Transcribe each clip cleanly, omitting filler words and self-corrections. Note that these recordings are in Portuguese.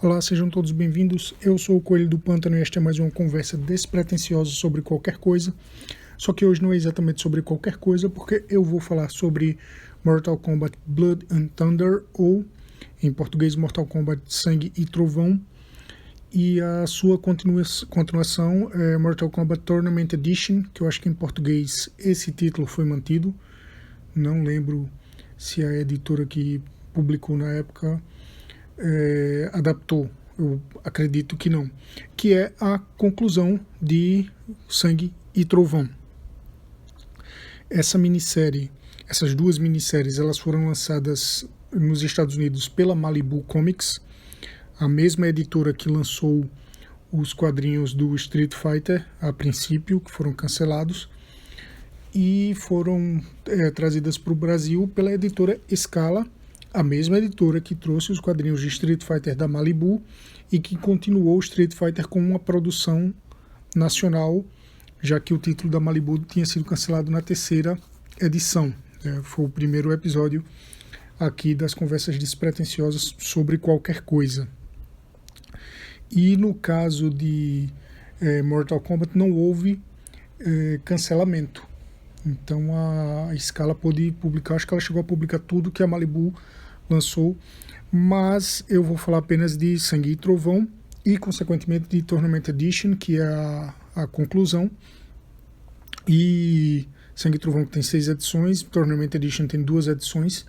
Olá, sejam todos bem-vindos. Eu sou o Coelho do Pântano e esta é mais uma conversa despretensiosa sobre qualquer coisa. Só que hoje não é exatamente sobre qualquer coisa, porque eu vou falar sobre Mortal Kombat Blood and Thunder, ou em português Mortal Kombat Sangue e Trovão, e a sua continuação é Mortal Kombat Tournament Edition, que eu acho que em português esse título foi mantido. Não lembro se a editora que publicou na época adaptou, eu acredito que não, que é a conclusão de Sangue e Trovão. Essa minissérie, essas duas minisséries, elas foram lançadas nos Estados Unidos pela Malibu Comics, a mesma editora que lançou os quadrinhos do Street Fighter a princípio, que foram cancelados, e foram trazidas para o Brasil pela editora Scala, a mesma editora que trouxe os quadrinhos de Street Fighter da Malibu e que continuou o Street Fighter com uma produção nacional, já que o título da Malibu tinha sido cancelado na terceira edição. Foi o primeiro episódio aqui das conversas despretensiosas sobre qualquer coisa. E no caso de Mortal Kombat não houve cancelamento. Então a Scala pôde publicar, acho que ela chegou a publicar tudo que a Malibu lançou, mas eu vou falar apenas de Sangue e Trovão e, consequentemente, de Tournament Edition, que é a conclusão. E Sangue e Trovão tem 6 edições, Tournament Edition tem 2 edições.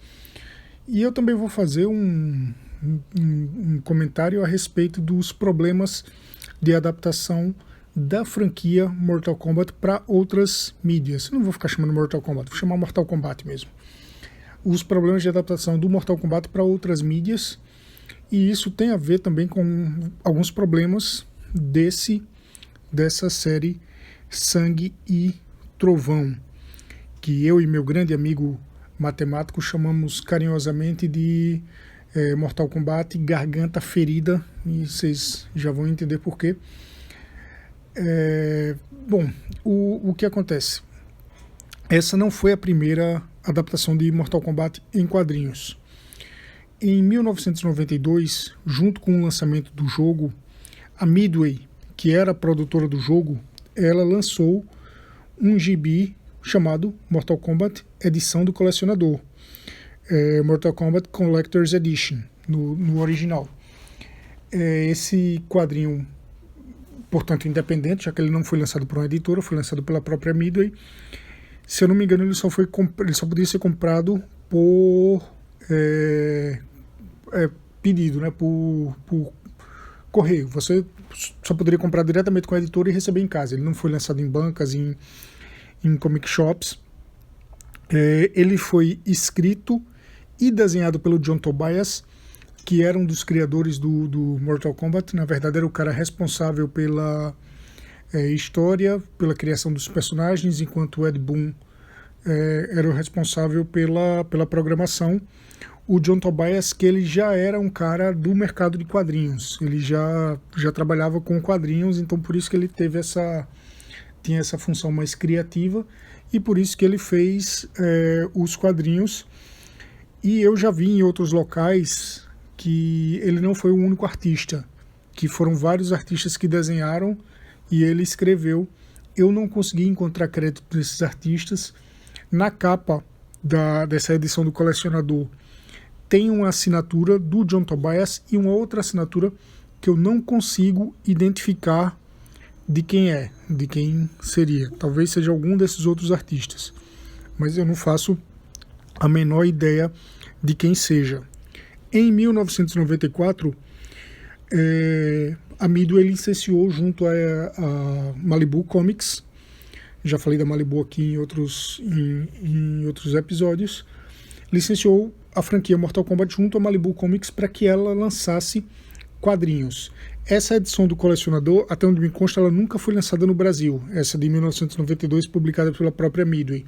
E eu também vou fazer um comentário a respeito dos problemas de adaptação da franquia Mortal Kombat para outras mídias. Não vou ficar chamando Mortal Kombat, vou chamar Mortal Kombat mesmo. Os problemas de adaptação do Mortal Kombat para outras mídias, e isso tem a ver também com alguns problemas dessa série Sangue e Trovão, que eu e meu grande amigo matemático chamamos carinhosamente de Mortal Kombat Garganta Ferida, e vocês já vão entender por quê. Bom, o que acontece? Essa não foi a primeira adaptação de Mortal Kombat em quadrinhos. Em 1992, junto com o lançamento do jogo, a Midway, que era a produtora do jogo, ela lançou um gibi chamado Mortal Kombat Edição do Colecionador, Mortal Kombat Collector's Edition, no original. Esse quadrinho, portanto, independente, já que ele não foi lançado por uma editora, foi lançado pela própria Midway. Se eu não me engano, ele só podia ser comprado por pedido, né, por correio. Você só poderia comprar diretamente com a editora e receber em casa. Ele não foi lançado em bancas, em comic shops. Ele foi escrito e desenhado pelo John Tobias, que era um dos criadores do Mortal Kombat. Na verdade, era o cara responsável pela história, pela criação dos personagens, enquanto o Ed Boon era o responsável pela programação. O John Tobias, que ele já era um cara do mercado de quadrinhos, ele já trabalhava com quadrinhos, então por isso que ele tinha essa função mais criativa, e por isso que ele fez os quadrinhos. E eu já vi em outros locais que ele não foi o único artista, que foram vários artistas que desenharam e ele escreveu. Eu não consegui encontrar crédito desses artistas. Na capa dessa edição do colecionador tem uma assinatura do John Tobias e uma outra assinatura que eu não consigo identificar de quem seria. Talvez seja algum desses outros artistas, mas eu não faço a menor ideia de quem seja. Em 1994, a Midway licenciou junto a Malibu Comics. Já falei da Malibu aqui em outros episódios. Licenciou a franquia Mortal Kombat junto a Malibu Comics para que ela lançasse quadrinhos. Essa edição do colecionador, até onde me consta, ela nunca foi lançada no Brasil. Essa de 1992, publicada pela própria Midway.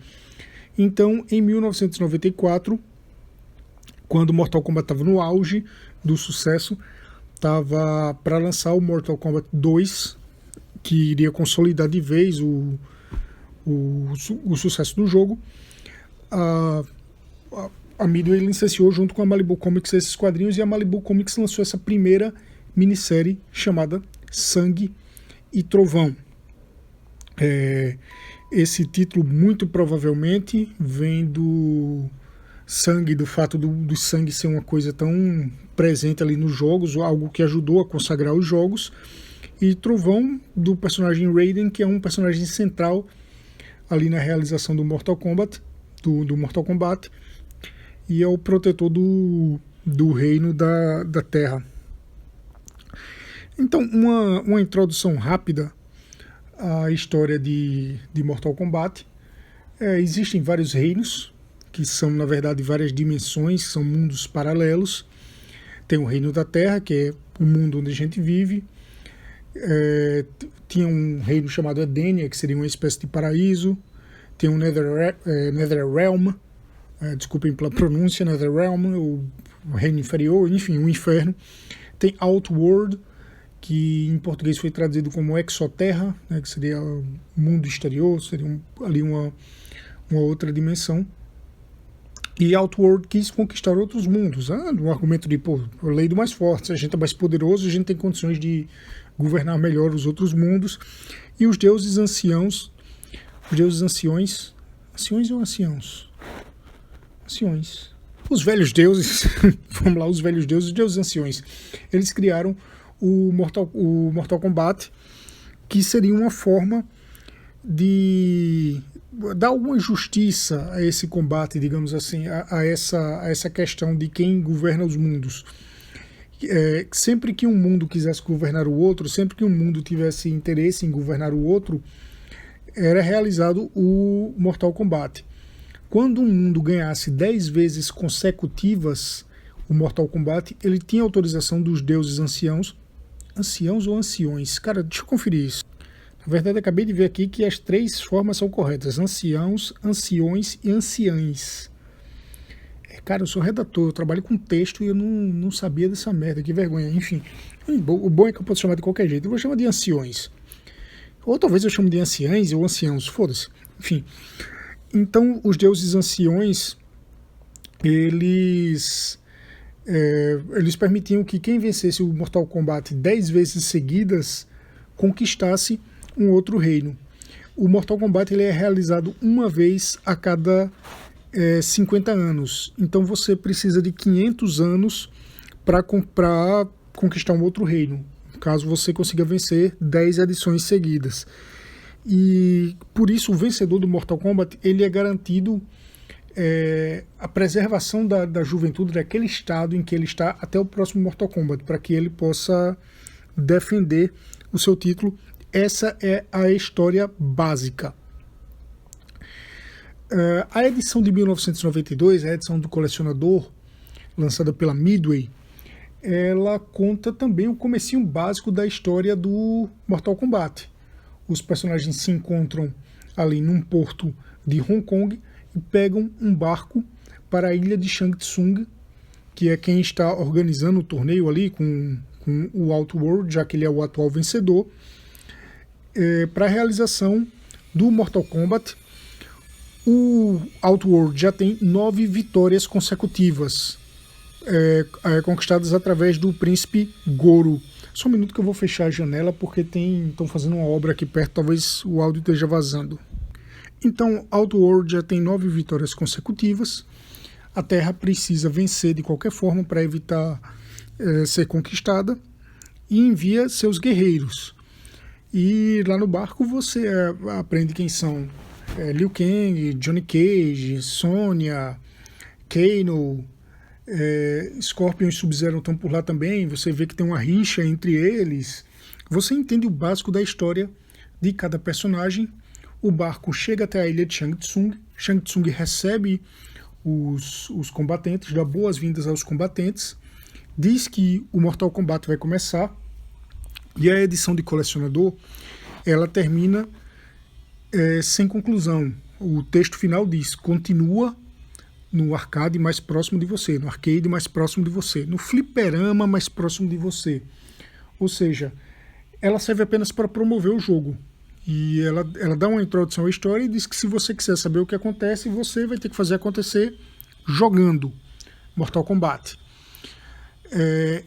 Então, em 1994, quando Mortal Kombat estava no auge do sucesso, estava para lançar o Mortal Kombat 2, que iria consolidar de vez o sucesso do jogo. A Midway licenciou junto com a Malibu Comics esses quadrinhos, e a Malibu Comics lançou essa primeira minissérie chamada Sangue e Trovão. Esse título muito provavelmente vem do sangue, do fato do sangue ser uma coisa tão presente ali nos jogos, algo que ajudou a consagrar os jogos, e Trovão do personagem Raiden, que é um personagem central ali na realização do Mortal Kombat, do Mortal Kombat, e é o protetor do reino da Terra. Então, uma introdução rápida à história de Mortal Kombat. Existem vários reinos, que são, na verdade, várias dimensões, que são mundos paralelos. Tem o reino da Terra, que é o mundo onde a gente vive. Tinha um reino chamado Edenia, que seria uma espécie de paraíso. Tem o Netherrealm, desculpem pela pronúncia, Netherrealm, o reino inferior, enfim, o inferno. Tem Outworld, que em português foi traduzido como Exoterra, né, que seria o mundo exterior, seria ali uma outra dimensão. E Outworld quis conquistar outros mundos, no argumento de, lei do mais forte, se a gente é mais poderoso, a gente tem condições de governar melhor os outros mundos. E os deuses anciões, anciões ou anciãos? Anciões. Os velhos deuses, vamos lá, os velhos deuses anciões, eles criaram o Mortal Kombat, que seria uma forma de dar alguma justiça a esse combate, digamos assim, a essa questão de quem governa os mundos. Sempre que um mundo quisesse governar o outro, sempre que um mundo tivesse interesse em governar o outro, era realizado o Mortal Kombat. Quando um mundo ganhasse 10 vezes consecutivas o Mortal Kombat, ele tinha autorização dos deuses anciãos ou anciões? Cara, deixa eu conferir isso. Na verdade, eu acabei de ver aqui que as 3 formas são corretas: anciãos, anciões e anciães. Cara, eu sou redator, eu trabalho com texto e eu não sabia dessa merda, que vergonha. Enfim, o bom é que eu posso chamar de qualquer jeito. Eu vou chamar de anciões. Ou talvez eu chame de anciães ou anciãos, foda-se. Enfim. Então, os deuses anciões, eles permitiam que quem vencesse o Mortal Kombat 10 vezes seguidas conquistasse um outro reino. O Mortal Kombat ele é realizado uma vez a cada 50 anos. Então você precisa de 500 anos para conquistar um outro reino, caso você consiga vencer 10 edições seguidas. E por isso o vencedor do Mortal Kombat ele é garantido a preservação da juventude daquele estado em que ele está até o próximo Mortal Kombat, para que ele possa defender o seu título. Essa é a história básica. A edição de 1992, a edição do colecionador, lançada pela Midway, ela conta também o comecinho básico da história do Mortal Kombat. Os personagens se encontram ali num porto de Hong Kong e pegam um barco para a ilha de Shang Tsung, que é quem está organizando o torneio ali com o Outworld, já que ele é o atual vencedor, para a realização do Mortal Kombat. O Outworld já tem 9 vitórias consecutivas, conquistadas através do príncipe Goro. Só um minuto que eu vou fechar a janela porque estão fazendo uma obra aqui perto, talvez o áudio esteja vazando. Então, Outworld já tem 9 vitórias consecutivas. A Terra precisa vencer de qualquer forma para evitar ser conquistada e envia seus guerreiros. E lá no barco você aprende quem são Liu Kang, Johnny Cage, Sonya, Kano, Scorpion e Sub-Zero estão por lá também. Você vê que tem uma rixa entre eles. Você entende o básico da história de cada personagem. O barco chega até a ilha de Shang Tsung. Shang Tsung recebe os combatentes, dá boas-vindas aos combatentes, diz que o Mortal Kombat vai começar, e a edição de colecionador ela termina sem conclusão. O texto final diz: continua no arcade mais próximo de você, no arcade mais próximo de você, no fliperama mais próximo de você. Ou seja, ela serve apenas para promover o jogo. E ela dá uma introdução à história e diz que se você quiser saber o que acontece, você vai ter que fazer acontecer jogando Mortal Kombat.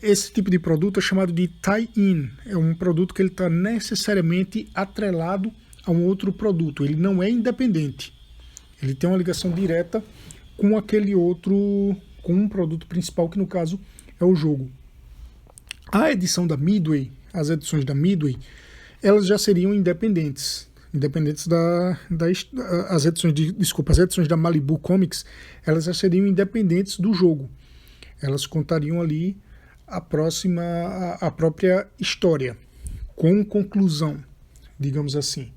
Esse tipo de produto é chamado de tie-in. É um produto que ele está necessariamente atrelado a um outro produto. Ele não é independente. Ele tem uma ligação direta com aquele outro, com um produto principal, que no caso é o jogo. A edição da Midway, as edições da Midway, elas já seriam independentes. Independentes as edições da Malibu Comics, elas já seriam independentes do jogo. Elas contariam ali a própria história, com conclusão, digamos assim.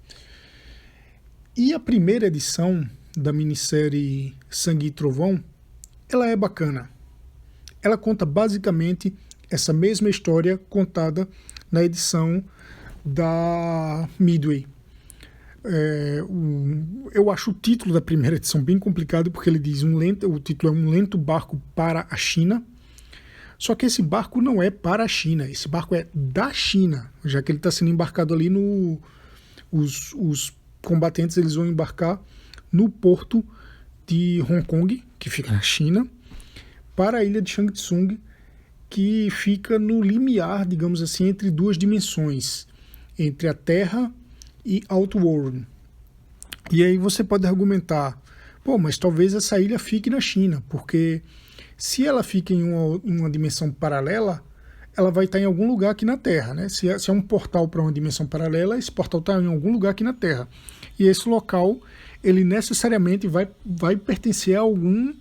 E a primeira edição da minissérie Sangue e Trovão, ela é bacana. Ela conta basicamente essa mesma história contada na edição da Midway. Eu acho o título da primeira edição bem complicado, porque ele diz o título é Um Lento Barco para a China. Só que esse barco não é para a China, esse barco é da China, já que ele está sendo embarcado ali os combatentes eles vão embarcar no porto de Hong Kong, que fica na China, para a ilha de Shang Tsung, que fica no limiar, digamos assim, entre duas dimensões, entre a Terra e Outworld. E aí você pode argumentar, mas talvez essa ilha fique na China, porque se ela fica em uma dimensão paralela, ela vai estar em algum lugar aqui na Terra, né? Se é um portal para uma dimensão paralela, esse portal está em algum lugar aqui na Terra. E esse local, ele necessariamente vai pertencer a algum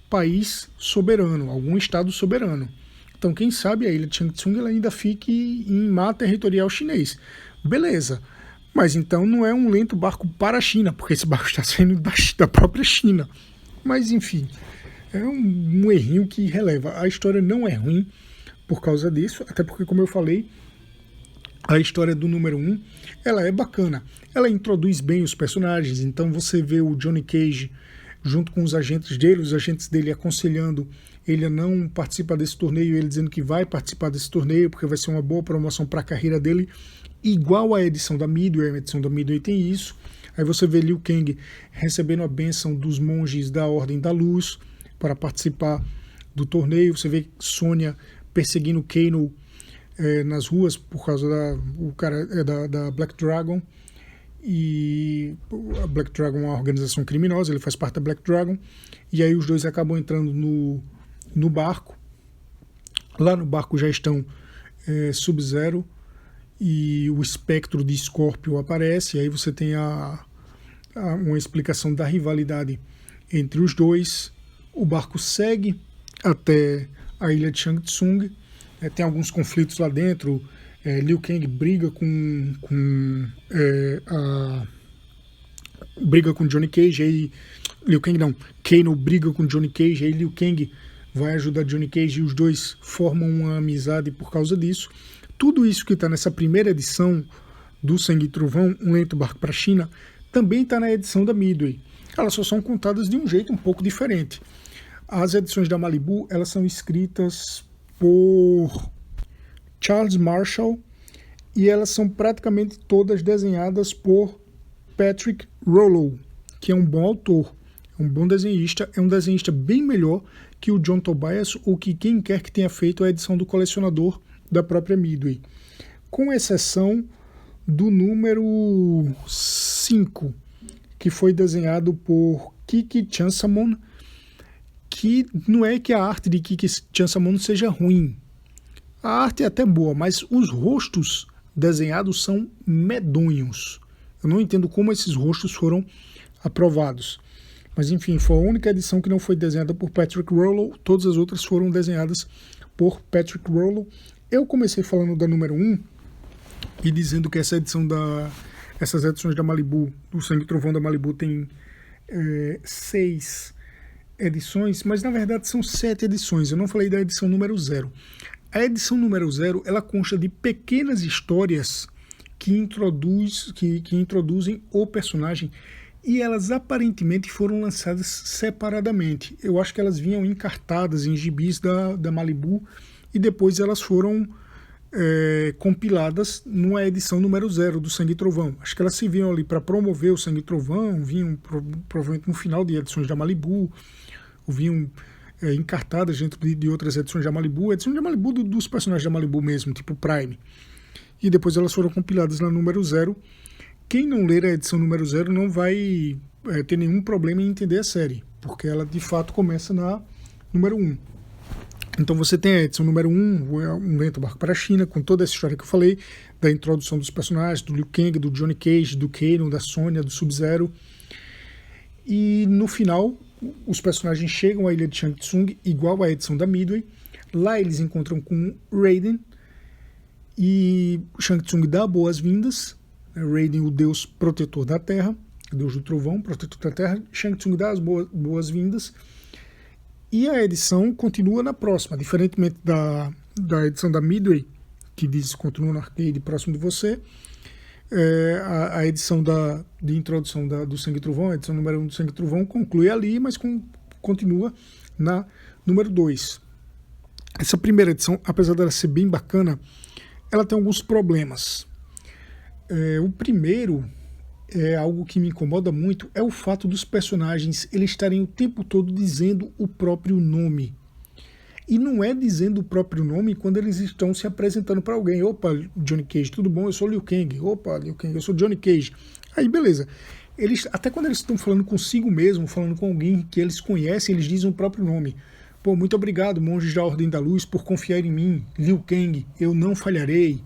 país soberano, algum estado soberano. Então, quem sabe a ilha de Shang Tsung ela ainda fique em mar territorial chinês. Beleza. Mas então não é um lento barco para a China, porque esse barco está saindo da própria China. Mas enfim, é um errinho que releva. A história não é ruim por causa disso, até porque, como eu falei, a história do número 1, ela é bacana. Ela introduz bem os personagens, então você vê o Johnny Cage junto com os agentes dele aconselhando ele a não participar desse torneio, ele dizendo que vai participar desse torneio porque vai ser uma boa promoção para a carreira dele, igual a edição da Midway. A edição da Midway tem isso. Aí você vê Liu Kang recebendo a bênção dos monges da Ordem da Luz para participar do torneio. Você vê Sonya perseguindo Kano nas ruas por causa da Black Dragon. E a Black Dragon é uma organização criminosa, ele faz parte da Black Dragon. E aí os dois acabam entrando no barco. Lá no barco já estão Sub-Zero e o espectro de Scorpio aparece. E aí você tem uma explicação da rivalidade entre os dois. O barco segue até a ilha de Shang Tsung. Tem alguns conflitos lá dentro. Liu Kang briga com Johnny Cage, aí Kano briga com Johnny Cage, aí Liu Kang vai ajudar Johnny Cage e os dois formam uma amizade por causa disso. Tudo isso que está nessa primeira edição do Sangue e Trovão, Um Lento Barco para a China, também está na edição da Midway. Elas só são contadas de um jeito um pouco diferente. As edições da Malibu, elas são escritas por Charles Marshall e elas são praticamente todas desenhadas por Patrick Rollo, que é um bom autor, é um bom desenhista, é um desenhista bem melhor que o John Tobias ou que quem quer que tenha feito a edição do colecionador da própria Midway, com exceção do número 5, que foi desenhado por Kiki Chansamon, que não é que a arte de Kiki Chansamon seja ruim. A arte é até boa, mas os rostos desenhados são medonhos. Eu não entendo como esses rostos foram aprovados. Mas enfim, foi a única edição que não foi desenhada por Patrick Rollo, todas as outras foram desenhadas por Patrick Rollo. Eu comecei falando da número 1 e dizendo que essas edições da Malibu, do Sangue e Trovão da Malibu, tem 6 edições, mas na verdade são 7 edições. Eu não falei da edição número 0. A edição número 0, ela consta de pequenas histórias que introduzem o personagem e elas aparentemente foram lançadas separadamente. Eu acho que elas vinham encartadas em gibis da Malibu e depois elas foram compiladas numa edição número 0 do Sangue e Trovão. Acho que elas serviam ali para promover o Sangue e Trovão, vinham provavelmente no final de edições da Malibu, ou vinham encartadas dentro de outras edições da Malibu, edição de Malibu dos personagens da Malibu mesmo, tipo Prime. E depois elas foram compiladas na número 0. Quem não ler a edição número 0 não vai ter nenhum problema em entender a série, porque ela de fato começa na número 1. Então você tem a edição número 1, Um Lento Barco para a China, com toda essa história que eu falei, da introdução dos personagens, do Liu Kang, do Johnny Cage, do Kano, da Sonya, do Sub-Zero. E no final, os personagens chegam à ilha de Shang Tsung, igual à edição da Midway. Lá eles encontram com Raiden, e Shang Tsung dá boas-vindas. Raiden, o deus protetor da Terra, o deus do trovão, protetor da Terra. Shang Tsung dá as boas-vindas. E a edição continua na próxima, diferentemente da edição da Midway, que diz continua no arcade próximo de você. A edição de introdução do Sangue Trovão, a edição número 1 do Sangue Trovão, conclui ali, mas continua na número 2. Essa primeira edição, apesar dela ser bem bacana, ela tem alguns problemas. O primeiro é algo que me incomoda muito, é o fato dos personagens eles estarem o tempo todo dizendo o próprio nome. E não é dizendo o próprio nome quando eles estão se apresentando para alguém. Opa, Johnny Cage, tudo bom? Eu sou Liu Kang. Opa, Liu Kang, eu sou Johnny Cage. Aí, beleza. Até quando eles estão falando consigo mesmo, falando com alguém que eles conhecem, eles dizem o próprio nome. Pô, muito obrigado, monges da Ordem da Luz, por confiar em mim. Liu Kang, eu não falharei.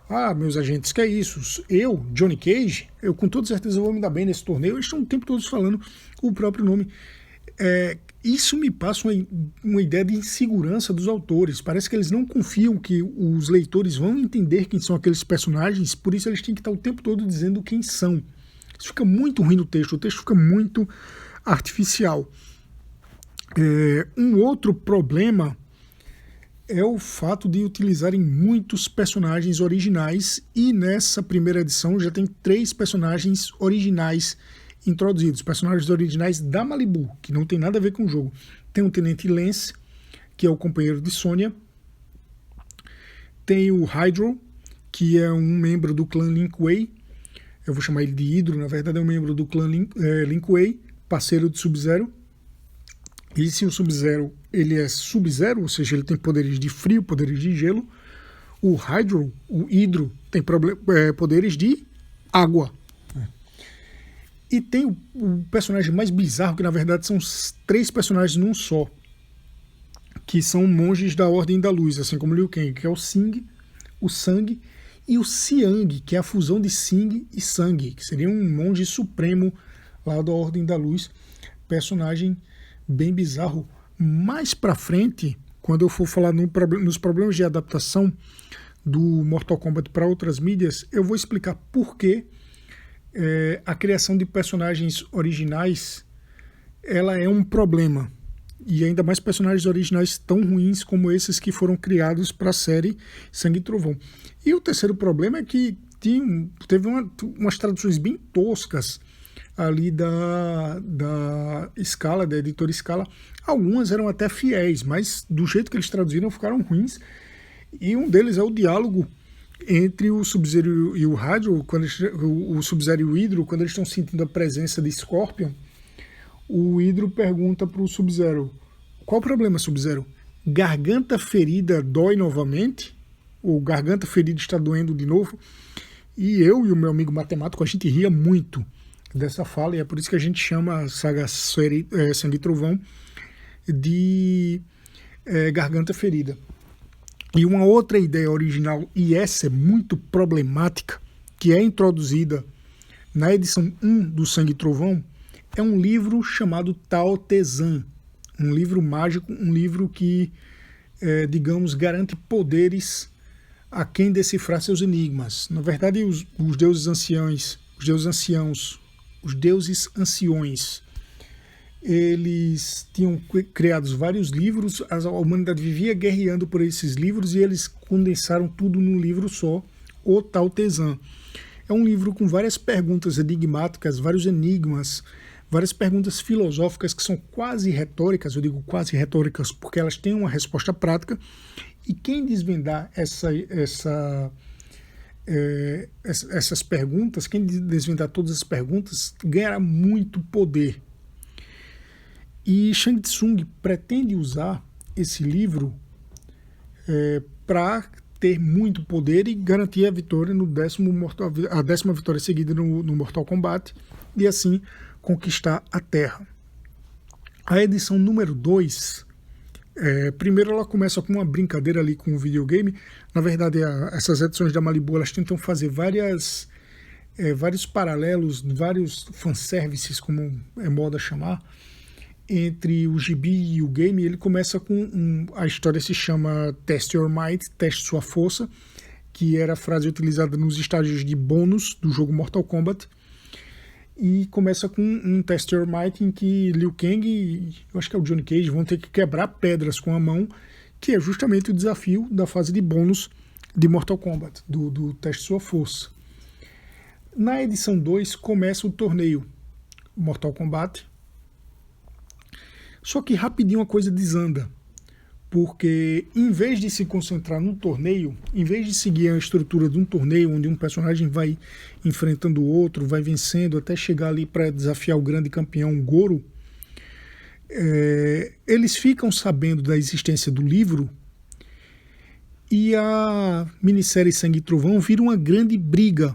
Ah, meus agentes, que é isso? Eu, Johnny Cage, eu com toda certeza vou me dar bem nesse torneio. Eles estão o tempo todo falando o próprio nome. Isso me passa uma ideia de insegurança dos autores. Parece que eles não confiam que os leitores vão entender quem são aqueles personagens, por isso eles têm que estar o tempo todo dizendo quem são. Isso fica muito ruim no texto, o texto fica muito artificial. Um outro problema é o fato de utilizarem muitos personagens originais, e nessa primeira edição já tem 3 personagens originais introduzidos, personagens originais da Malibu, que não tem nada a ver com o jogo. Tem o Tenente Lance, que é o companheiro de Sonya. Tem o Hydro, que é um membro do clã Lin Kuei. Eu vou chamar ele de Hydro, na verdade é um membro do clã Lin Kuei, parceiro de Sub-Zero. E se o Sub-Zero ele é Sub-Zero, ou seja, ele tem poderes de frio, poderes de gelo, o Hydro tem poderes de água. E tem o personagem mais bizarro, que na verdade são 3 personagens num só, que são monges da Ordem da Luz, assim como Liu Kang, que é o Sing, o Sang e o Xiang, que é a fusão de Sing e Sang, que seria um monge supremo lá da Ordem da Luz. Personagem bem bizarro. Mais pra frente, quando eu for falar nos problemas de adaptação do Mortal Kombat para outras mídias, eu vou explicar por que a criação de personagens originais ela é um problema, e ainda mais personagens originais tão ruins como esses que foram criados para a série Sangue e Trovão. E o terceiro problema é que teve umas traduções bem toscas ali da Scala, da editora Scala. Algumas eram até fiéis, mas do jeito que eles traduziram ficaram ruins, e um deles é o diálogo entre o Sub-Zero e o Hydro, o Sub-Zero e o Hydro, quando eles estão sentindo a presença de Scorpion. O Hydro pergunta para o Sub-Zero: qual o problema, Sub-Zero? Garganta ferida dói novamente? Ou garganta ferida está doendo de novo? E eu e o meu amigo matemático, a gente ria muito dessa fala, e é por isso que a gente chama a saga Sangue e Trovão de garganta ferida. E uma outra ideia original, e essa é muito problemática, que é introduzida na edição 1 do Sangue e Trovão, é um livro chamado Tao Te Zan, um livro mágico, um livro que, digamos, garante poderes a quem decifrar seus enigmas. Na verdade, os deuses anciões, eles tinham criado vários livros, a humanidade vivia guerreando por esses livros, e eles condensaram tudo num livro só, o Tao Te Zan. É um livro com várias perguntas enigmáticas, vários enigmas, várias perguntas filosóficas que são quase retóricas. Eu digo quase retóricas porque elas têm uma resposta prática, e quem desvendar essas perguntas, quem desvendar todas as perguntas, ganhará muito poder. E Shang Tsung pretende usar esse livro para ter muito poder e garantir a vitória no a 10ª vitória seguida no Mortal Kombat e assim conquistar a Terra. A edição número 2, primeiro ela começa com uma brincadeira ali com o videogame. Na verdade, essas edições da Malibu elas tentam fazer vários paralelos, vários fanservices, como é moda chamar, entre o gibi e o game. Ele começa com a história se chama Test Your Might, teste sua força, que era a frase utilizada nos estágios de bônus do jogo Mortal Kombat, e começa com um Test Your Might em que Liu Kang e eu acho que é o Johnny Cage vão ter que quebrar pedras com a mão, que é justamente o desafio da fase de bônus de Mortal Kombat, do teste sua força. Na edição 2 começa o torneio Mortal Kombat. Só que rapidinho a coisa desanda, porque em vez de se concentrar no torneio, em vez de seguir a estrutura de um torneio onde um personagem vai enfrentando o outro, vai vencendo até chegar ali para desafiar o grande campeão Goro, eles ficam sabendo da existência do livro e a minissérie Sangue e Trovão vira uma grande briga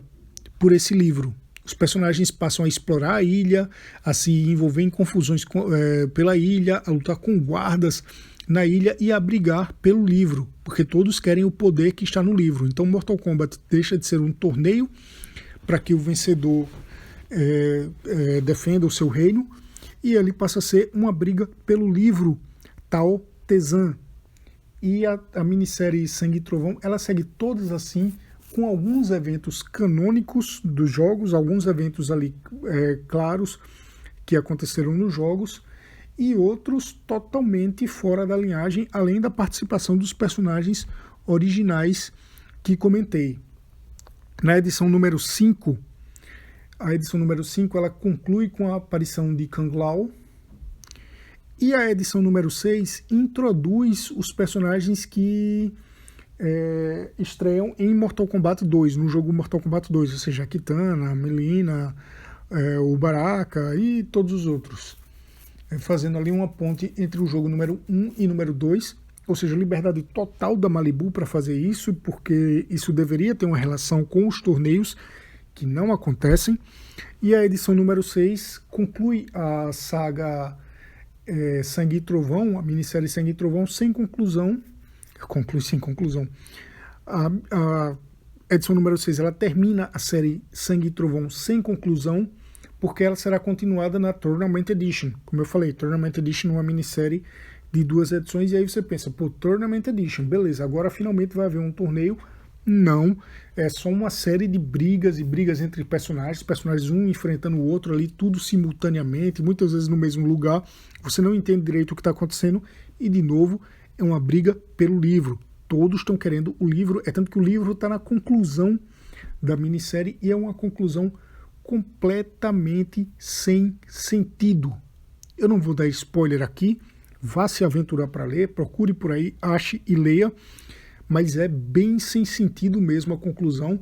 por esse livro. Os personagens passam a explorar a ilha, a se envolver em confusões pela ilha, a lutar com guardas na ilha e a brigar pelo livro, porque todos querem o poder que está no livro. Então Mortal Kombat deixa de ser um torneio para que o vencedor defenda o seu reino, e ele passa a ser uma briga pelo livro Tao Te Zan. E a minissérie Sangue e Trovão, ela segue todas assim, com alguns eventos canônicos dos jogos, alguns eventos ali claros que aconteceram nos jogos, e outros totalmente fora da linhagem, além da participação dos personagens originais que comentei. Na edição número 5, a edição número 5 ela conclui com a aparição de Kung Lao, e a edição número 6 introduz os personagens que estreiam em Mortal Kombat 2, no jogo Mortal Kombat 2, ou seja, a Kitana, a Mileena, o Baraka e todos os outros, fazendo ali uma ponte entre o jogo número 1 e número 2, ou seja, liberdade total da Malibu para fazer isso, porque isso deveria ter uma relação com os torneios que não acontecem. E a edição número 6 conclui a saga Sangue e Trovão, a minissérie Sangue e Trovão, sem conclusão. Conclui sem conclusão. A edição número 6 ela termina a série Sangue e Trovão sem conclusão, porque ela será continuada na Tournament Edition. Como eu falei, Tournament Edition é uma minissérie de 2 edições, e aí você pensa, pô, Tournament Edition, beleza, agora finalmente vai haver um torneio. Não, é só uma série de brigas e brigas entre personagens um enfrentando o outro ali, tudo simultaneamente, muitas vezes no mesmo lugar, você não entende direito o que está acontecendo, e de novo, é uma briga pelo livro. Todos estão querendo o livro, é tanto que o livro está na conclusão da minissérie, e é uma conclusão completamente sem sentido. Eu não vou dar spoiler aqui, vá se aventurar para ler, procure por aí, ache e leia, mas é bem sem sentido mesmo a conclusão.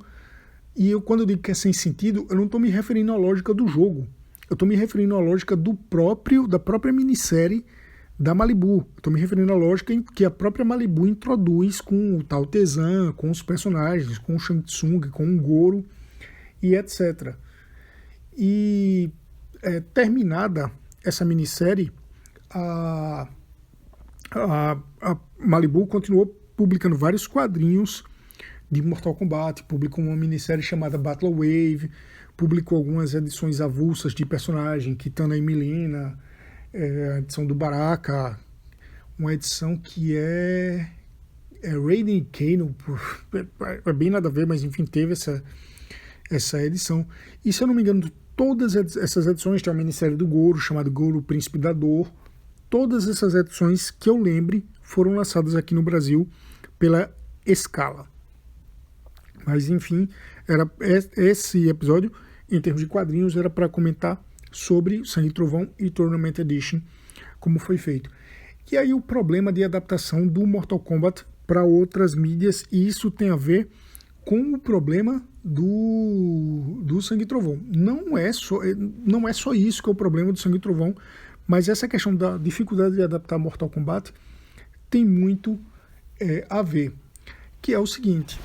E quando eu digo que é sem sentido, eu não estou me referindo à lógica do jogo, eu estou me referindo à lógica da própria minissérie da Malibu. Estou me referindo à lógica em que a própria Malibu introduz com o Tao Te Zan, com os personagens, com o Shang Tsung, com o Goro e etc. E terminada essa minissérie, a Malibu continuou publicando vários quadrinhos de Mortal Kombat, publicou uma minissérie chamada Battle Wave, publicou algumas edições avulsas de personagem, Kitana e Mileena, a edição do Baraka, uma edição que é Raiden Kano, é bem nada a ver, mas enfim, teve essa edição. E se eu não me engano, todas essas edições, tem uma minissérie do Goro, chamado Goro, Príncipe da Dor, todas essas edições que eu lembre foram lançadas aqui no Brasil pela Scala. Mas enfim, esse episódio, em termos de quadrinhos, era para comentar sobre Sangue e Trovão e Tournament Edition, como foi feito. E aí o problema de adaptação do Mortal Kombat para outras mídias, e isso tem a ver com o problema do Sangue e Trovão. Não é só isso que é o problema do Sangue e Trovão Mas essa questão da dificuldade de adaptar Mortal Kombat tem muito a ver, que é o seguinte,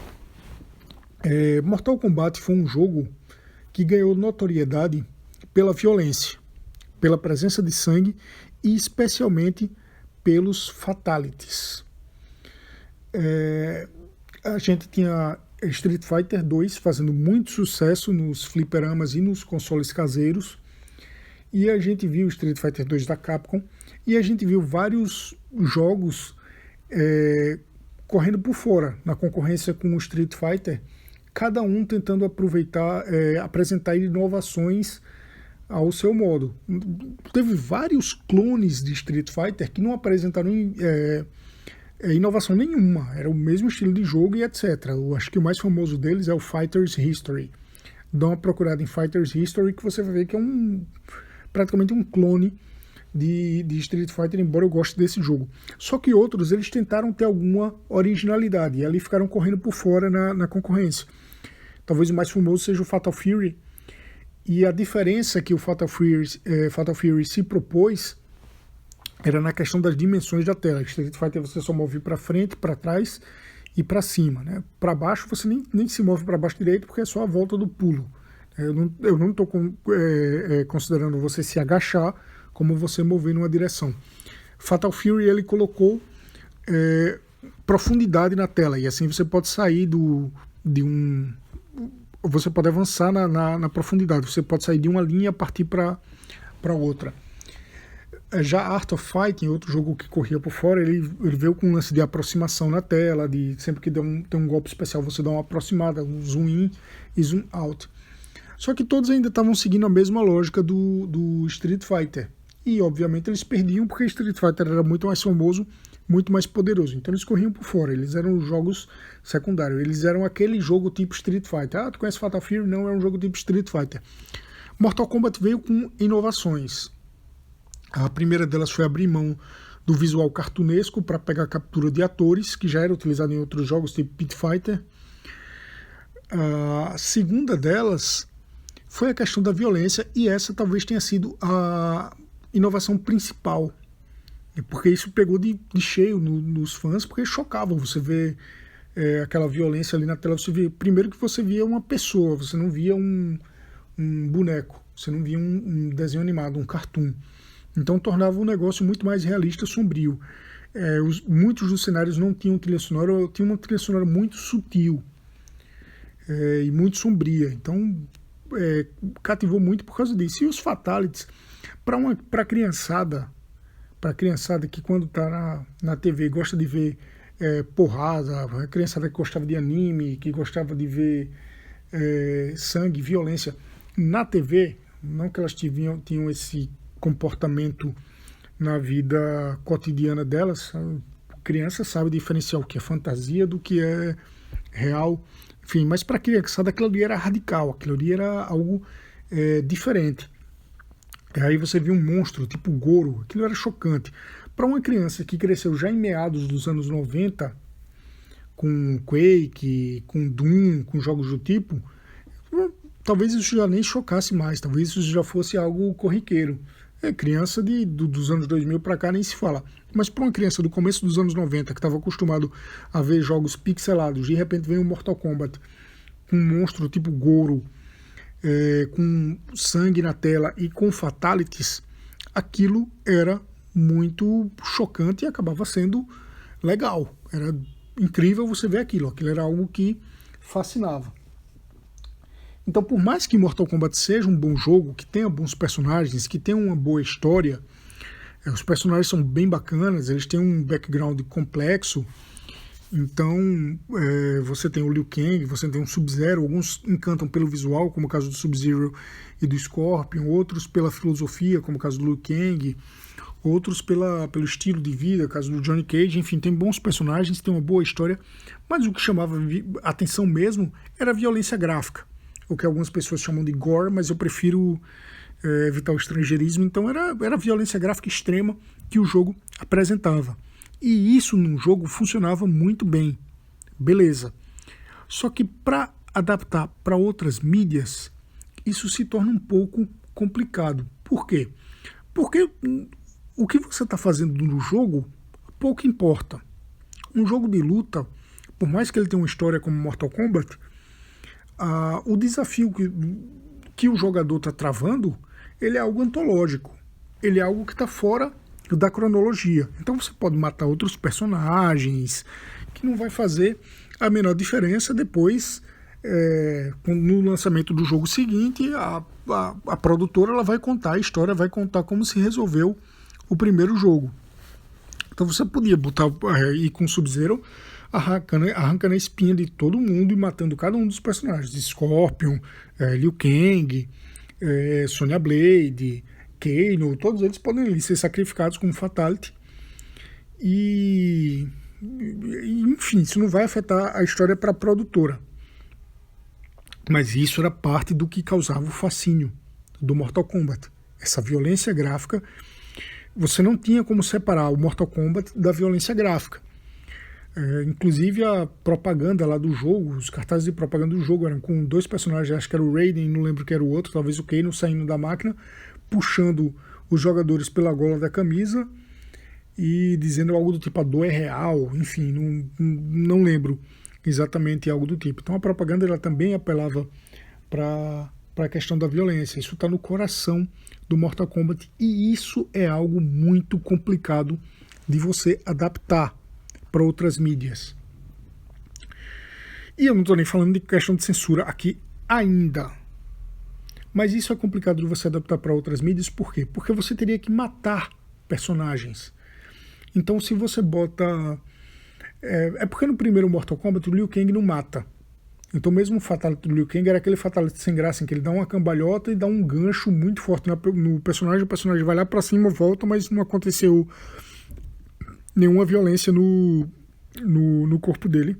Mortal Kombat foi um jogo que ganhou notoriedade pela violência, pela presença de sangue e especialmente pelos fatalities. A gente tinha Street Fighter 2 fazendo muito sucesso nos fliperamas e nos consoles caseiros, e a gente viu Street Fighter 2 da Capcom, e a gente viu vários jogos correndo por fora, na concorrência com o Street Fighter, cada um tentando aproveitar, apresentar inovações ao seu modo. Teve vários clones de Street Fighter que não apresentaram inovação nenhuma, era o mesmo estilo de jogo e etc. Eu acho que o mais famoso deles é o Fighter's History. Dá uma procurada em Fighter's History que você vai ver que é praticamente um clone de Street Fighter, embora eu goste desse jogo. Só que outros, eles tentaram ter alguma originalidade e ali ficaram correndo por fora na concorrência. Talvez o mais famoso seja o Fatal Fury, e a diferença que o Fatal Fury se propôs era na questão das dimensões da tela. Street Fighter você só move para frente, para trás e para cima, né? Para baixo você nem se move para baixo direito porque é só a volta do pulo. Eu não estou considerando você se agachar como você mover numa direção. Fatal Fury ele colocou profundidade na tela, e assim você pode sair você pode avançar na profundidade, você pode sair de uma linha e partir para outra. Já Art of Fighting, outro jogo que corria por fora, ele veio com um lance de aproximação na tela, de sempre que tem um golpe especial você dá uma aproximada, um zoom in e zoom out. Só que todos ainda estavam seguindo a mesma lógica do Street Fighter. E obviamente eles perdiam porque Street Fighter era muito mais famoso, muito mais poderoso. Então eles corriam por fora, eles eram jogos secundários, eles eram aquele jogo tipo Street Fighter. Ah, tu conhece Fatal Fury? Não, é um jogo tipo Street Fighter. Mortal Kombat veio com inovações. A primeira delas foi abrir mão do visual cartunesco para pegar a captura de atores, que já era utilizado em outros jogos, tipo Pit Fighter. A segunda delas foi a questão da violência, e essa talvez tenha sido a inovação principal, porque isso pegou de cheio nos fãs, porque chocava você ver aquela violência ali na tela. Você via, primeiro que você via uma pessoa, você não via um boneco, você não via um desenho animado, um cartoon. Então tornava o negócio muito mais realista, sombrio. Muitos dos cenários não tinham trilha sonora, ou tinha uma trilha sonora muito sutil e muito sombria. Então cativou muito por causa disso. E os fatalities, para a criançada que quando está na TV gosta de ver porrada, a criançada que gostava de anime, que gostava de ver sangue, violência na TV, não que elas tinham esse comportamento na vida cotidiana delas. A criança sabe diferenciar o que é fantasia do que é real, enfim, mas para a criançada aquilo ali era radical, aquilo ali era algo diferente. E aí você viu um monstro tipo Goro, aquilo era chocante. Para uma criança que cresceu já em meados dos anos 90, com Quake, com Doom, com jogos do tipo, talvez isso já nem chocasse mais, talvez isso já fosse algo corriqueiro. Criança dos anos 2000 para cá nem se fala. Mas para uma criança do começo dos anos 90, que estava acostumado a ver jogos pixelados, de repente vem o Mortal Kombat com um monstro tipo Goro, com sangue na tela e com fatalities, aquilo era muito chocante e acabava sendo legal. Era incrível você ver aquilo. Aquilo era algo que fascinava. Então, por mais que Mortal Kombat seja um bom jogo, que tenha bons personagens, que tenha uma boa história, os personagens são bem bacanas, eles têm um background complexo. Então, você tem o Liu Kang, você tem um Sub-Zero, alguns encantam pelo visual, como o caso do Sub-Zero e do Scorpion, outros pela filosofia, como o caso do Liu Kang, outros pelo estilo de vida, o caso do Johnny Cage. Enfim, tem bons personagens, tem uma boa história, mas o que chamava atenção mesmo era a violência gráfica, o que algumas pessoas chamam de gore, mas eu prefiro evitar o estrangeirismo. Então era a violência gráfica extrema que o jogo apresentava. E isso num jogo funcionava muito bem, beleza. Só que para adaptar para outras mídias, isso se torna um pouco complicado. Por quê? Porque o que você está fazendo no jogo pouco importa. Um jogo de luta, por mais que ele tenha uma história como Mortal Kombat, o desafio que o jogador está travando, ele é algo antológico. Ele é algo que está fora da cronologia. Então você pode matar outros personagens, que não vai fazer a menor diferença depois, no lançamento do jogo seguinte, a produtora ela vai contar a história, vai contar como se resolveu o primeiro jogo. Então você podia botar ir com o Sub-Zero arrancando a espinha de todo mundo e matando cada um dos personagens. Scorpion, Liu Kang, Sonya Blade, Kano, todos eles podem ser sacrificados como Fatality. E enfim, isso não vai afetar a história para a produtora. Mas isso era parte do que causava o fascínio do Mortal Kombat. Essa violência gráfica, você não tinha como separar o Mortal Kombat da violência gráfica. Inclusive a propaganda lá do jogo, os cartazes de propaganda do jogo eram com dois personagens, acho que era o Raiden, não lembro que era o outro, talvez o Kano, saindo da máquina, puxando os jogadores pela gola da camisa e dizendo algo do tipo, a dor é real, enfim, não lembro exatamente algo do tipo. Então a propaganda ela também apelava para a questão da violência. Isso está no coração do Mortal Kombat e isso é algo muito complicado de você adaptar para outras mídias. E eu não estou nem falando de questão de censura aqui ainda. Mas isso é complicado de você adaptar para outras mídias, por quê? Porque você teria que matar personagens. Então se você bota... porque no primeiro Mortal Kombat o Liu Kang não mata. Então mesmo o Fatality do Liu Kang era aquele Fatality sem graça, em que ele dá uma cambalhota e dá um gancho muito forte no personagem, o personagem vai lá para cima, volta, mas não aconteceu nenhuma violência no corpo dele.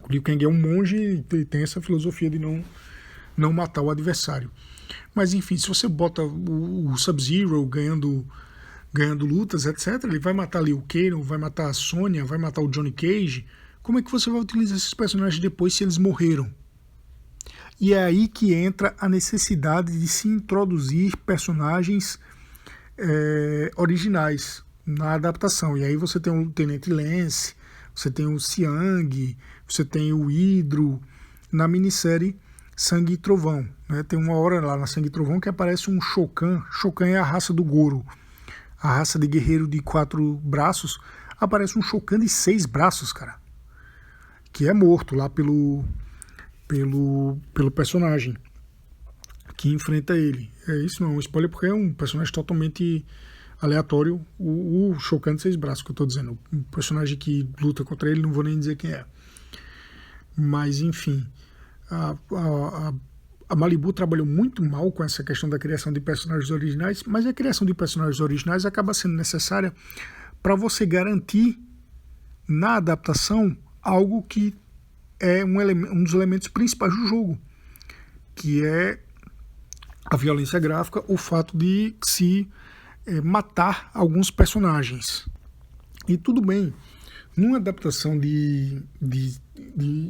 O Liu Kang é um monge e tem essa filosofia de não matar o adversário. Mas enfim, se você bota o Sub-Zero ganhando lutas, etc., ele vai matar ali o Kano, vai matar a Sonya, vai matar o Johnny Cage. Como é que você vai utilizar esses personagens depois se eles morreram? E é aí que entra a necessidade de se introduzir personagens originais na adaptação. E aí você tem o Tenente Lance, você tem o Siang, você tem o Hydro, na minissérie Sangue e Trovão. Né? Tem uma hora lá na Sangue e Trovão que aparece um Shokan. Shokan é a raça do Goro, a raça de guerreiro de 4 braços. Aparece um Shokan de 6 braços, cara, que é morto lá pelo personagem que enfrenta ele. Isso não é um spoiler, porque é um personagem totalmente aleatório, o Shokan de 6 braços que eu estou dizendo. O personagem que luta contra ele, não vou nem dizer quem é. Mas enfim, a Malibu trabalhou muito mal com essa questão da criação de personagens originais, mas a criação de personagens originais acaba sendo necessária para você garantir na adaptação algo que é um dos elementos principais do jogo, que é a violência gráfica, o fato de se matar alguns personagens. E tudo bem, numa adaptação de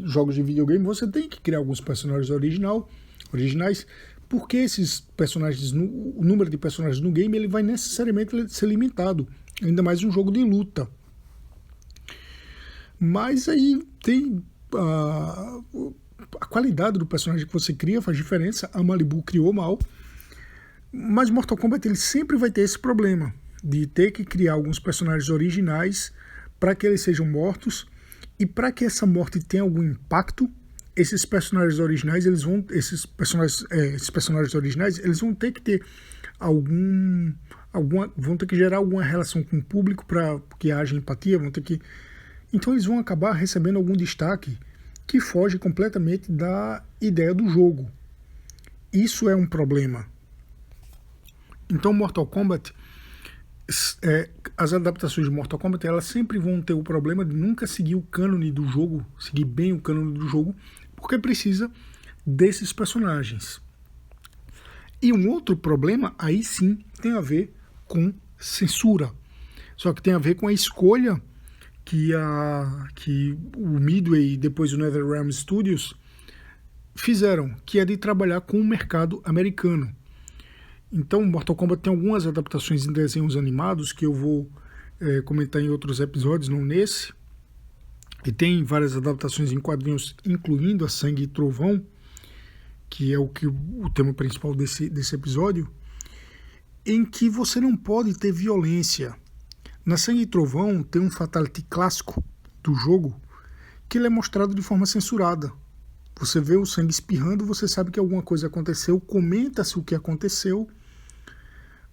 jogos de videogame, você tem que criar alguns personagens originais, porque esses personagens, o número de personagens no game, ele vai necessariamente ser limitado, ainda mais em um jogo de luta. Mas aí tem a qualidade do personagem que você cria faz diferença. A Malibu criou mal, mas Mortal Kombat ele sempre vai ter esse problema de ter que criar alguns personagens originais para que eles sejam mortos, e para que essa morte tenha algum impacto, esses personagens originais esses personagens originais eles vão ter que ter vão ter que gerar alguma relação com o público para que haja empatia, então eles vão acabar recebendo algum destaque que foge completamente da ideia do jogo. Isso é um problema. Então Mortal Kombat, as adaptações de Mortal Kombat, elas sempre vão ter o problema de nunca seguir o cânone do jogo, seguir bem o cânone do jogo, porque precisa desses personagens. E um outro problema, aí sim, tem a ver com censura. Só que tem a ver com a escolha que o Midway e depois o NetherRealm Studios fizeram, que é de trabalhar com o mercado americano. Então, Mortal Kombat tem algumas adaptações em desenhos animados que eu vou comentar em outros episódios, não nesse. E tem várias adaptações em quadrinhos, incluindo a Sangue e Trovão, que é o tema principal desse episódio, em que você não pode ter violência. Na Sangue e Trovão tem um fatality clássico do jogo que ele é mostrado de forma censurada. Você vê o sangue espirrando, você sabe que alguma coisa aconteceu, comenta-se o que aconteceu,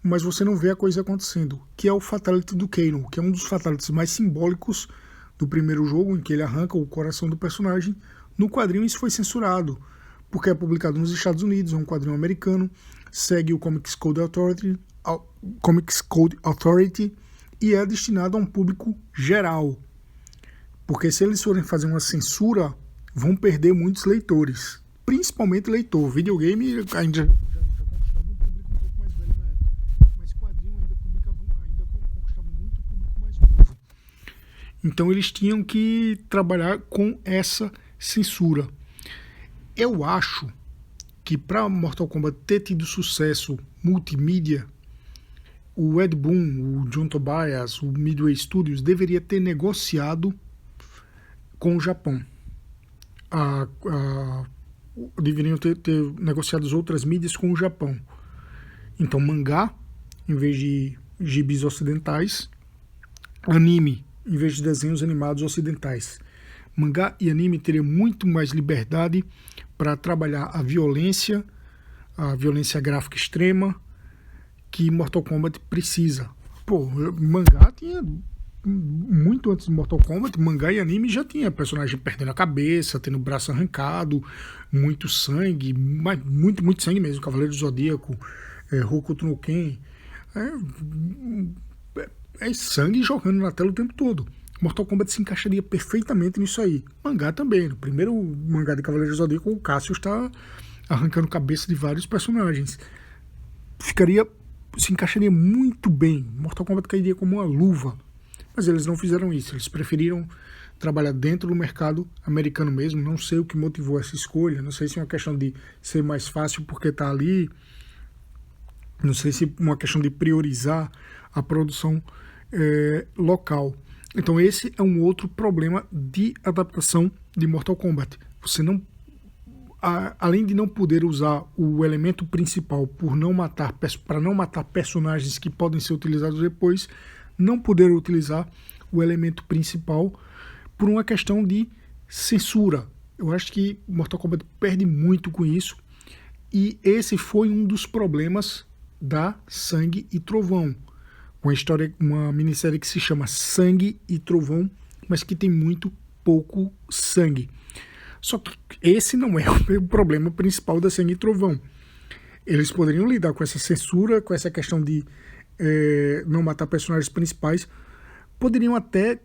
mas você não vê a coisa acontecendo, que é o fatality do Kano, que é um dos fatalities mais simbólicos do primeiro jogo, em que ele arranca o coração do personagem. No quadrinho isso foi censurado, porque é publicado nos Estados Unidos, é um quadrinho americano, segue o Comics Code Authority e é destinado a um público geral. Porque se eles forem fazer uma censura, vão perder muitos leitores, principalmente leitor. Videogame ainda já conquistava um público um pouco mais velho na época, mas quadrinho ainda conquistava muito público mais novo. Então eles tinham que trabalhar com essa censura. Eu acho que para Mortal Kombat ter tido sucesso multimídia, o Ed Boon, o John Tobias, o Midway Studios deveria ter negociado com o Japão. Deveriam ter negociado as outras mídias com o Japão. Então, mangá, em vez de gibis ocidentais, anime, em vez de desenhos animados ocidentais. Mangá e anime teriam muito mais liberdade para trabalhar a violência gráfica extrema que Mortal Kombat precisa. Pô, mangá tinha... Muito antes de Mortal Kombat, mangá e anime já tinha personagem perdendo a cabeça, tendo o braço arrancado, muito sangue, muito sangue mesmo. Cavaleiro do Zodíaco, Hokuto no Ken. É sangue jogando na tela o tempo todo. Mortal Kombat se encaixaria perfeitamente nisso aí. Mangá também. No primeiro mangá de Cavaleiro do Zodíaco, o Cassio está arrancando cabeça de vários personagens. Se encaixaria muito bem. Mortal Kombat cairia como uma luva. Mas eles não fizeram isso, eles preferiram trabalhar dentro do mercado americano mesmo. Não sei o que motivou essa escolha, não sei se é uma questão de ser mais fácil porque está ali, não sei se é uma questão de priorizar a produção local. Então esse é um outro problema de adaptação de Mortal Kombat. Você não, além de não poder usar o elemento principal para não matar personagens que podem ser utilizados depois, não poder utilizar o elemento principal por uma questão de censura. Eu acho que Mortal Kombat perde muito com isso, e esse foi um dos problemas da Sangue e Trovão. Uma minissérie que se chama Sangue e Trovão, mas que tem muito pouco sangue. Só que esse não é o problema principal da Sangue e Trovão. Eles poderiam lidar com essa censura, com essa questão de não matar personagens principais, poderiam até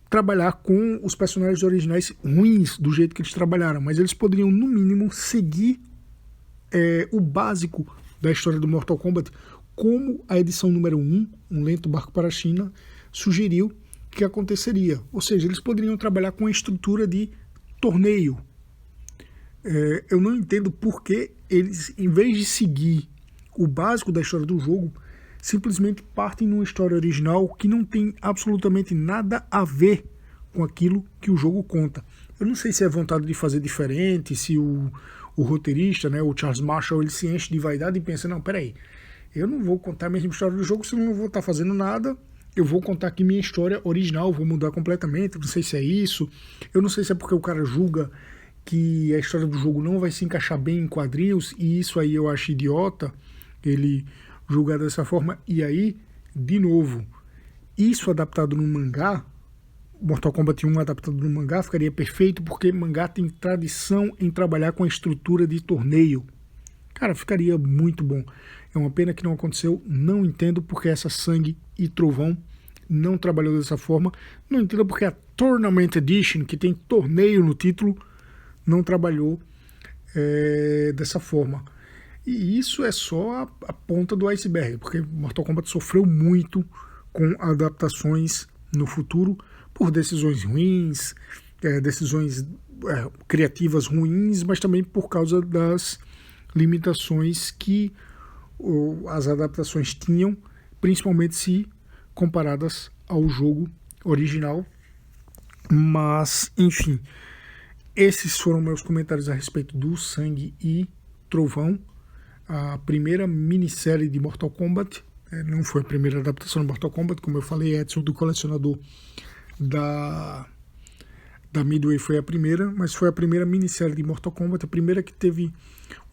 trabalhar com os personagens originais ruins do jeito que eles trabalharam, mas eles poderiam no mínimo seguir o básico da história do Mortal Kombat, como a edição número 1, Um Lento Barco para a China, sugeriu que aconteceria. Ou seja, eles poderiam trabalhar com a estrutura de torneio. Eu não entendo por que eles, em vez de seguir o básico da história do jogo, simplesmente partem numa história original que não tem absolutamente nada a ver com aquilo que o jogo conta. Eu não sei se é vontade de fazer diferente, se o roteirista, né, o Charles Marshall, ele se enche de vaidade e pensa, não, peraí, eu não vou contar a mesma história do jogo, senão eu não vou estar fazendo nada, eu vou contar aqui minha história original, vou mudar completamente, não sei se é isso, eu não sei se é porque o cara julga que a história do jogo não vai se encaixar bem em quadrinhos, e isso aí eu acho idiota, ele julgar dessa forma. E aí, de novo, isso adaptado no mangá, Mortal Kombat 1 adaptado no mangá, ficaria perfeito, porque mangá tem tradição em trabalhar com a estrutura de torneio. Cara, ficaria muito bom. É uma pena que não aconteceu, não entendo porque essa Sangue e Trovão não trabalhou dessa forma, não entendo porque a Tournament Edition, que tem torneio no título, não trabalhou dessa forma. E isso é só a ponta do iceberg, porque Mortal Kombat sofreu muito com adaptações no futuro por decisões ruins, decisões criativas ruins, mas também por causa das limitações que as adaptações tinham, principalmente se comparadas ao jogo original. Mas, enfim, esses foram meus comentários a respeito do Sangue e Trovão, a primeira minissérie de Mortal Kombat. Não foi a primeira adaptação de Mortal Kombat, como eu falei, Edson do Colecionador da Midway foi a primeira, mas foi a primeira minissérie de Mortal Kombat, a primeira que teve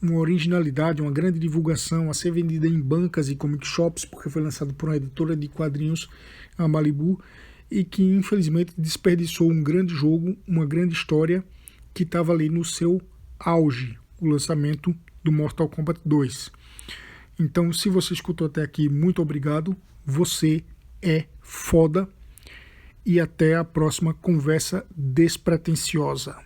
uma originalidade, uma grande divulgação, a ser vendida em bancas e comic shops, porque foi lançado por uma editora de quadrinhos, a Malibu, e que infelizmente desperdiçou um grande jogo, uma grande história, que estava ali no seu auge, o lançamento do Mortal Kombat 2. Então, se você escutou até aqui, muito obrigado, você é foda, e até a próxima conversa despretensiosa.